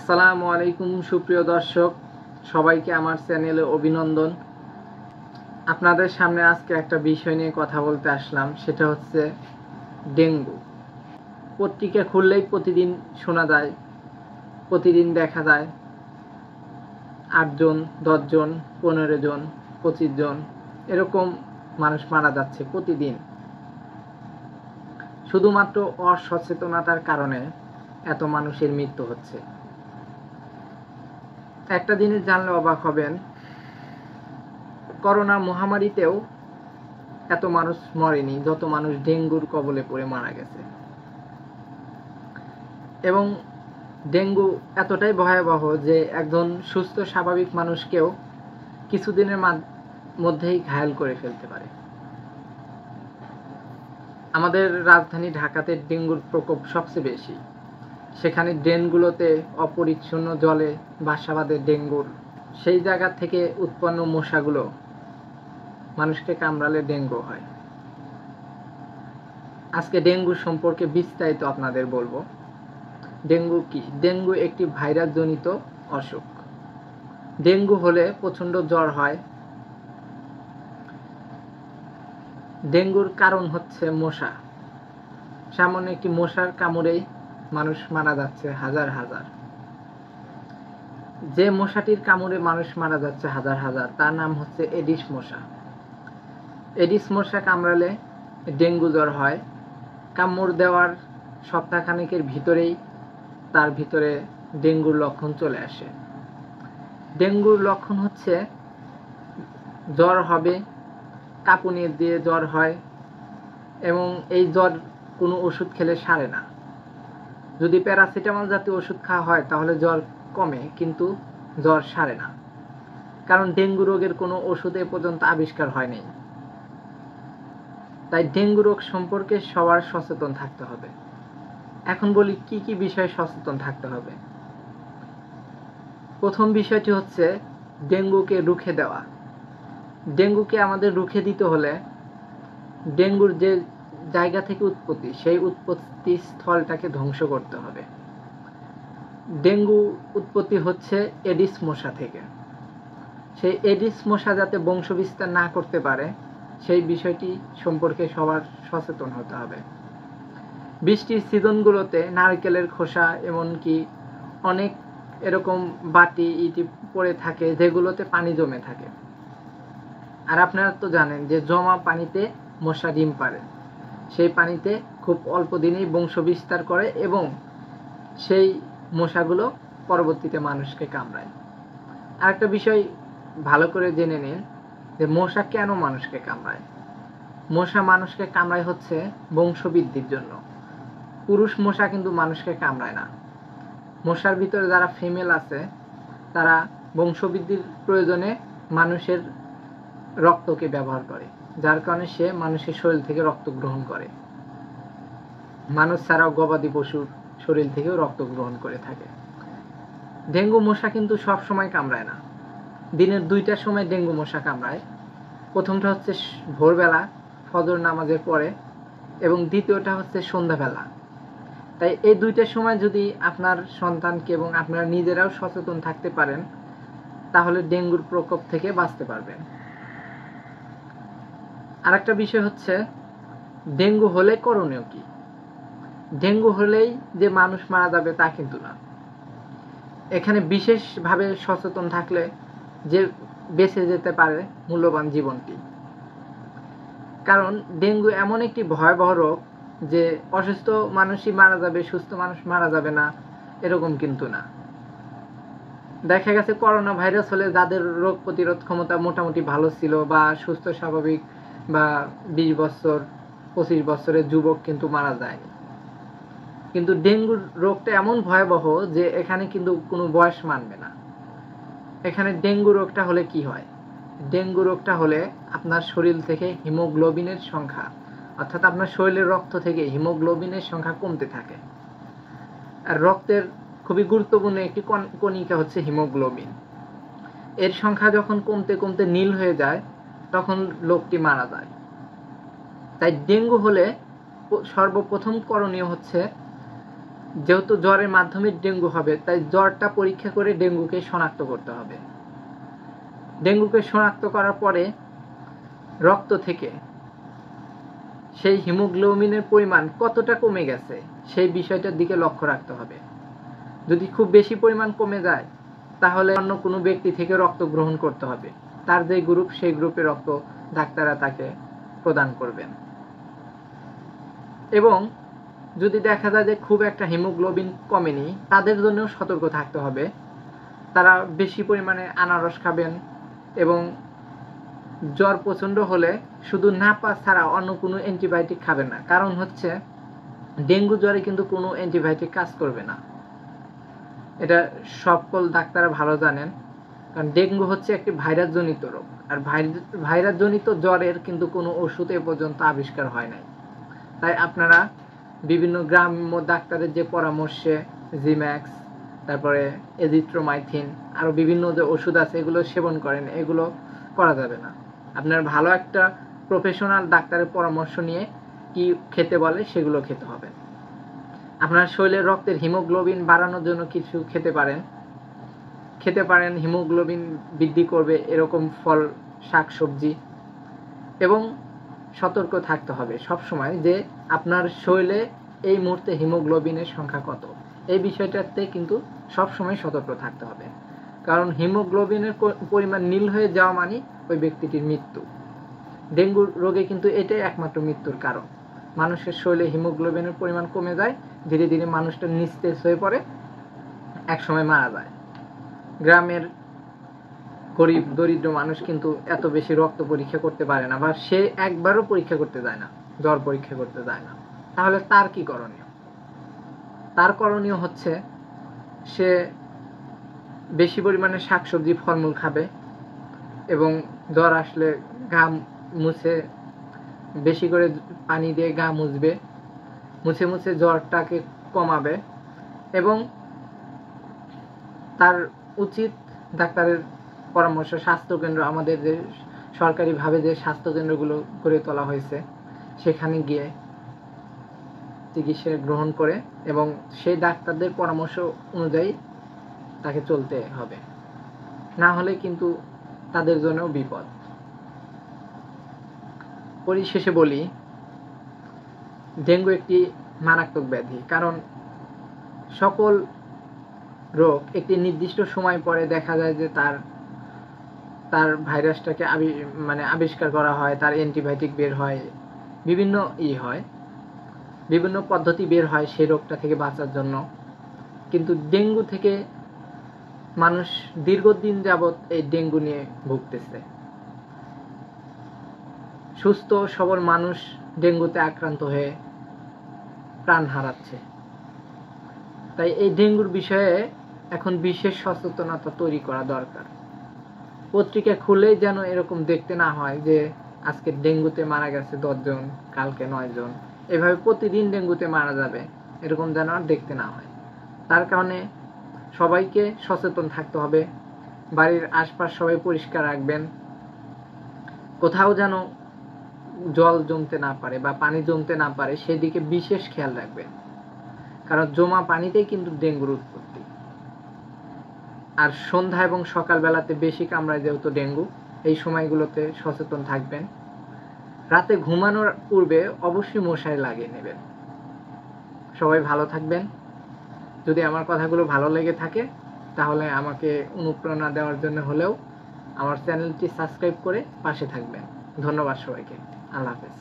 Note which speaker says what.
Speaker 1: আসসালামু আলাইকুম সুপ্রিয় দর্শক, সবাইকে আমার চ্যানেলে অভিনন্দন। আপনাদের সামনে আজকে একটা বিষয় নিয়ে কথা বলতে আসলাম, সেটা হচ্ছে ডেঙ্গু। পত্রিকা খুললেই প্রতিদিন শোনা যায়, প্রতিদিন দেখা যায় 8 জন, 10 জন, 15 জন, 25 জন এরকম মানুষ মারা যাচ্ছে প্রতিদিন। শুধুমাত্র অসচেতনতার কারণে এত মানুষের মৃত্যু হচ্ছে। একটা জিনিস জানলে অবাক হবেন, করোনা মহামারীতেও এত মানুষ মরেনি যত মানুষ ডেঙ্গুর কবলে পড়ে মারা গেছে। এবং ডেঙ্গু এতটাই ভয়াবহ যে একজন সুস্থ স্বাভাবিক মানুষকেও কিছুদিনের মধ্যেই ঘায়েল করে ফেলতে পারে। আমাদের রাজধানী ঢাকাতে ডেঙ্গুর প্রকোপ সবচেয়ে বেশি। সেখানে ড্রেনগুলোতে অপরিচ্ছন্ন জলে বাসা বাঁধে ডেঙ্গুর। সেই জায়গা থেকে উৎপন্ন মশাগুলো মানুষকে কামড়ালে ডেঙ্গু হয়। আজকে ডেঙ্গু সম্পর্কে বিস্তারিত আপনাদের বলবো। ডেঙ্গু কি? ডেঙ্গু একটি ভাইরাস জনিত অসুখ। ডেঙ্গু হলে প্রচণ্ড জ্বর হয়। ডেঙ্গুর কারণ হচ্ছে মশা। সামান্য একটি মশার কামড়েই মানুষ মারা যাচ্ছে হাজার হাজার। যে মশাটির কামড়ে মানুষ মারা যাচ্ছে হাজার হাজার, তার নাম হচ্ছে এডিস মশা। এডিস মশা কামড়ালে ডেঙ্গু জ্বর হয়। কামড় দেওয়ার সপ্তাহখানেকের ভিতরেই তার ভিতরে ডেঙ্গুর লক্ষণ চলে আসে। ডেঙ্গুর লক্ষণ হচ্ছে জ্বর হবে, কাঁপুনি দিয়ে জ্বর হয়, এবং এই জ্বর কোনো ওষুধ খেলে সারে না। যদি প্যারাসিটামল জাতীয় ওষুধ খাওয়া হয় তাহলে জ্বর কমে, কিন্তু জ্বর সারে না, কারণ ডেঙ্গু রোগের কোনো ওষুধ এ পর্যন্ত আবিষ্কার হয়নি। তাই ডেঙ্গু রোগ সম্পর্কে সবার সচেতন থাকতে হবে। এখন বলি কি কি বিষয়ে সচেতন থাকতে হবে। প্রথম বিষয়টি হচ্ছে ডেঙ্গুকে রুখে দেওয়া। ডেঙ্গুকে আমাদের রুখে দিতে হলে ডেঙ্গুর যে জায়গা থেকে উৎপত্তি, সেই উৎপত্তি স্থলটাকে ধ্বংস করতে হবে। ডেঙ্গু উৎপত্তি হচ্ছে এডিস মশা থেকে। সেই এডিস মশা যাতে বংশবিস্তার না করতে পারে সেই বিষয়টি সম্পর্কে সবার সচেতন হতে হবে। বৃষ্টির সিজনগুলোতে নারকেলের খোসা, এমনকি অনেক এরকম বাটি ইটি পড়ে থাকে যেগুলোতে পানি জমে থাকে। আর আপনারা তো জানেন যে জমা পানিতে মশা ডিম পাড়ে। সেই পানিতে খুব অল্প দিনেই বংশ বিস্তার করে এবং সেই মশাগুলো পরবর্তীতে মানুষকে কামড়ায়। আরেকটা বিষয় ভালো করে জেনে নিন যে মশা কেন মানুষকে কামড়ায়। মশা মানুষকে কামড়ায় হচ্ছে বংশবৃদ্ধির জন্য। পুরুষ মশা কিন্তু মানুষকে কামড়ায় না। মশার ভিতরে যারা ফিমেল আছে তারা বংশবৃদ্ধির প্রয়োজনে মানুষের রক্তকে ব্যবহার করে, যার কারণে সে মানুষের শরীর থেকে রক্ত গ্রহণ করে। মানুষ ছাড়াও গবাদি পশুর শরীর থেকেও রক্ত গ্রহণ করে থাকে। ডেঙ্গু মশা কিন্তু সব সময় কামড়ায় না। দিনের 2টার সময় ডেঙ্গু মশা কামড়ায়। প্রথমটা হচ্ছে ভোরবেলা ফজর নামাজের পরে, এবং দ্বিতীয়টা হচ্ছে সন্ধ্যাবেলা। তাই এই 2টার সময় যদি আপনার সন্তানকে এবং আপনারা নিজেরাও সচেতন থাকতে পারেন তাহলে ডেঙ্গুর প্রকোপ থেকে বাঁচতে পারবেন। আরেকটা বিষয় হচ্ছে ডেঙ্গু হলে করণীয় কি। ডেঙ্গু হলেই যে মানুষ মারা যাবে তা কিন্তু না। এখানে বিশেষভাবে সচেতন থাকলে যে বেঁচে যেতে পারে মূল্যবান জীবনটি। কারণ ডেঙ্গু এমন একটি ভয়াবহ রোগ যে অসুস্থ মানুষই মারা যাবে, সুস্থ মানুষ মারা যাবে না, এরকম কিন্তু না। দেখা গেছে করোনা ভাইরাস হলে যাদের রোগ প্রতিরোধ ক্ষমতা মোটামুটি ভালো ছিল বা সুস্থ স্বাভাবিক বা 20 বছর 25 বছরের যুবক কিন্তু মারা যায়নি। কিন্তু ডেঙ্গুর রোগটা এমন ভয়াবহ যে এখানে কিন্তু কোনো বয়স মানবে না। এখানে ডেঙ্গু রোগটা হলে কি হয়? ডেঙ্গু রোগটা হলে আপনার শরীর থেকে হিমোগ্লোবিনের সংখ্যা, অর্থাৎ আপনার শরীরের রক্ত থেকে হিমোগ্লোবিনের সংখ্যা কমতে থাকে। আর রক্তের খুবই গুরুত্বপূর্ণ একটি কণিকা হচ্ছে হিমোগ্লোবিন। এর সংখ্যা যখন কমতে কমতে নীল হয়ে যায় তখন লোকটি মারা যায়। তাই ডেঙ্গু হলে সর্বপ্রথম করণীয় হচ্ছে যেহেতু জ্বরের মাধ্যমে ডেঙ্গু হবে, তাই জ্বরটা পরীক্ষা করে ডেঙ্গুকে শনাক্ত করতে হবে। ডেঙ্গুকে শনাক্ত করার পরে রক্ত থেকে সেই হিমোগ্লোবিনের পরিমাণ কতটা কমে গেছে সেই বিষয়টার দিকে লক্ষ্য রাখতে হবে। যদি খুব বেশি পরিমাণ কমে যায় তাহলে অন্য কোনো ব্যক্তি থেকে রক্ত গ্রহণ করতে হবে। তার যে গ্রুপ, সেই গ্রুপে রক্ত ডাক্তাররা তাকে প্রদান করবেন। এবং যদি দেখা যায় যে খুব একটা হিমোগ্লোবিন কমেনি, তাদের জন্যও সতর্ক থাকতে হবে। তারা বেশি পরিমাণে আনারস খাবেন এবং জ্বর প্রচণ্ড হলে শুধু নাপা ছাড়া অন্য কোনো অ্যান্টিবায়োটিক খাবেন না। কারণ হচ্ছে ডেঙ্গু জ্বরে কিন্তু কোনো অ্যান্টিবায়োটিক কাজ করবে না, এটা সকল ডাক্তাররা ভালো জানেন। কারণ ডেঙ্গু হচ্ছে একটি ভাইরাস জনিত রোগ, আর ভাইরাস জনিত জ্বরের কিন্তু কোনো ওষুধ এ পর্যন্ত আবিষ্কার হয় নাই। তাই আপনারা বিভিন্ন গ্রাম্য ডাক্তারের যে পরামর্শে জিম্যাক্স, তারপরে এজিথ্রোমাইথিন, আরও বিভিন্ন যে ওষুধ আছে এগুলো সেবন করেন, এগুলো করা যাবে না। আপনার ভালো একটা প্রফেশনাল ডাক্তারের পরামর্শ নিয়ে কি খেতে বলে সেগুলো খেতে হবে। আপনার শরীরের রক্তের হিমোগ্লোবিন বাড়ানোর জন্য কিছু খেতে পারেন, হিমোগ্লোবিন বৃদ্ধি করবে এরকম ফল, শাকসবজি। এবং সতর্ক থাকতে হবে সব সময় যে আপনার শরীরে এই মুহূর্তে হিমোগ্লোবিনের সংখ্যা কত, এই বিষয়টাতে কিন্তু সব সময় সতর্ক থাকতে হবে। কারণ হিমোগ্লোবিনের পরিমাণ নীল হয়ে যাওয়া মানে ওই ব্যক্তিটির মৃত্যু। ডেঙ্গু রোগে কিন্তু এটাই একমাত্র মৃত্যুর কারণ। মানুষের শরীরে হিমোগ্লোবিনের পরিমাণ কমে যায়, ধীরে ধীরে মানুষটা নিস্তেজ হয়ে পড়ে, একসময় মারা যায়। গ্রামের গরিব দরিদ্র মানুষ কিন্তু এত বেশি রক্ত পরীক্ষা করতে পারে না, বা সে একবারও পরীক্ষা করতে যায় না, জ্বর পরীক্ষা করতে যায় না। তাহলে তার কি করণীয়? তার করণীয় হচ্ছে সে বেশি পরিমাণে শাকসবজি, ফলমূল খাবে এবং জ্বর আসলে গা মুছে, বেশি করে পানি দিয়ে গা মুছবে, মুছে মুছে জ্বরটাকে কমাবে। এবং তার উচিত ডাক্তারের পরামর্শ, স্বাস্থ্যকেন্দ্র, আমাদের যে সরকারিভাবে যে স্বাস্থ্যকেন্দ্রগুলো গড়ে তোলা হয়েছে সেখানে গিয়ে চিকিৎসা গ্রহণ করে এবং সেই ডাক্তারদের পরামর্শ অনুযায়ী তাকে চলতে হবে, না হলে কিন্তু তাদের জন্য বিপদ। পরিশেষে বলি, ডেঙ্গু একটি মারাত্মক ব্যাধি। কারণ সকল রোগ একটি নির্দিষ্ট সময় পরে দেখা যায় যে তার ভাইরাসটাকে আবিষ্কার করা হয়, তার অ্যান্টিবায়োটিক বের হয়, বিভিন্ন বিভিন্ন পদ্ধতি বের হয় সেই রোগটা থেকে বাঁচার জন্য। কিন্তু ডেঙ্গু থেকে মানুষ দীর্ঘদিন যাবৎ এই ডেঙ্গু নিয়ে ভুগতেছে। সুস্থ সবল মানুষ ডেঙ্গুতে আক্রান্ত হয়ে প্রাণ হারাচ্ছে। তাই এই ডেঙ্গুর বিষয়ে এখন বিশেষ সচেতনতা তৈরি করা দরকার। পত্রিকা খুলেই যেন এরকম দেখতে না হয় যে আজকে ডেঙ্গুতে মারা গেছে 10 জন, কালকে 9 জন, এভাবে প্রতিদিন ডেঙ্গুতে মারা যাবে, এরকম যেন আর দেখতে না হয়। তার কারণে সবাইকে সচেতন থাকতে হবে। বাড়ির আশপাশ সবাই পরিষ্কার রাখবেন, কোথাও যেন জল জমতে না পারে বা পানি জমতে না পারে সেদিকে বিশেষ খেয়াল রাখবেন। কারণ জমা পানিতেই কিন্তু ডেঙ্গুর উৎপত্তি। আর সন্ধ্যা এবং সকালবেলাতে বেশি কামড়ায় যেহেতু ডেঙ্গু, এই সময়গুলোতে সচেতন থাকবেন। রাতে ঘুমানোর পূর্বে অবশ্যই মশারি লাগিয়ে নেবেন। সবাই ভালো থাকবেন। যদি আমার কথাগুলো ভালো লেগে থাকে তাহলে আমাকে অনুপ্রেরণা দেওয়ার জন্য হলেও আমার চ্যানেলটি সাবস্ক্রাইব করে পাশে থাকবেন। ধন্যবাদ সবাইকে। আল্লাহ হাফেজ।